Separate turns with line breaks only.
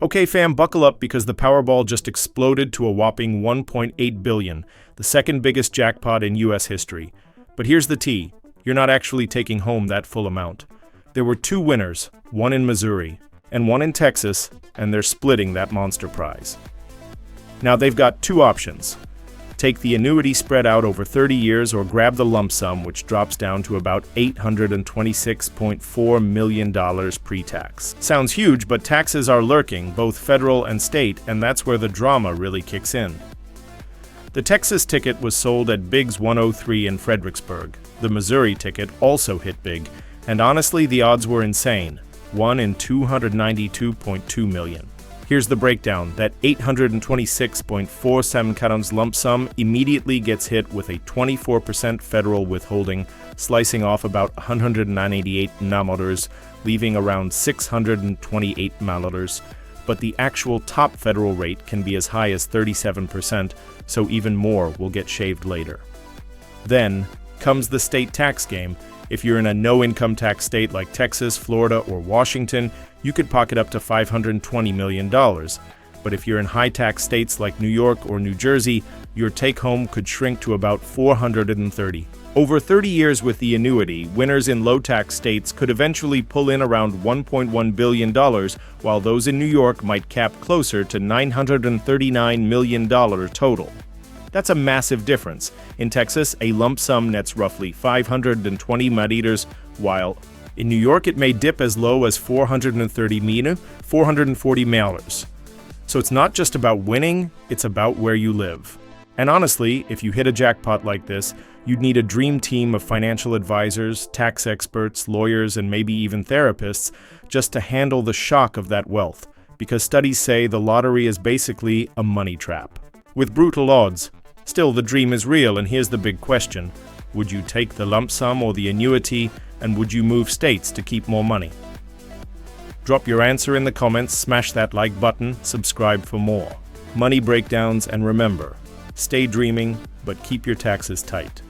Okay fam, buckle up because the Powerball just exploded to a whopping $1.8 billion, the second biggest jackpot in US history. But here's the tea, you're not actually taking home that full amount. There were two winners, one in Missouri and one in Texas, and they're splitting that monster prize. Now they've got two options. Take the annuity spread out over 30 years or grab the lump sum, which drops down to about $826.4 million pre-tax. Sounds huge, but taxes are lurking, both federal and state, and that's where the drama really kicks in. The Texas ticket was sold at Big's 103 in Fredericksburg. The Missouri ticket also hit big, and honestly the odds were insane, 1 in 292.2 million. Here's the breakdown. That 826.47 crowns lump sum immediately gets hit with a 24% federal withholding, slicing off about 198 $, leaving around 628 $. But the actual top federal rate can be as high as 37%, so even more will get shaved later. Then comes the state tax game. If you're in a no-income tax state like Texas, Florida, or Washington, you could pocket up to $520 million. But if you're in high-tax states like New York or New Jersey, your take-home could shrink to about $430. Over 30 years with the annuity, winners in low-tax states could eventually pull in around $1.1 billion, while those in New York might cap closer to $939 million total. That's a massive difference. In Texas, a lump sum nets roughly 520 $, while in New York it may dip as low as 440 $. So it's not just about winning, it's about where you live. And honestly, if you hit a jackpot like this, you'd need a dream team of financial advisors, tax experts, lawyers, and maybe even therapists just to handle the shock of that wealth, because studies say the lottery is basically a money trap. With brutal odds, still the dream is real, and here's the big question. Would you take the lump sum or the annuity, and would you move states to keep more money? Drop your answer in the comments, smash that like button, subscribe for more money breakdowns, and remember, stay dreaming, but keep your taxes tight.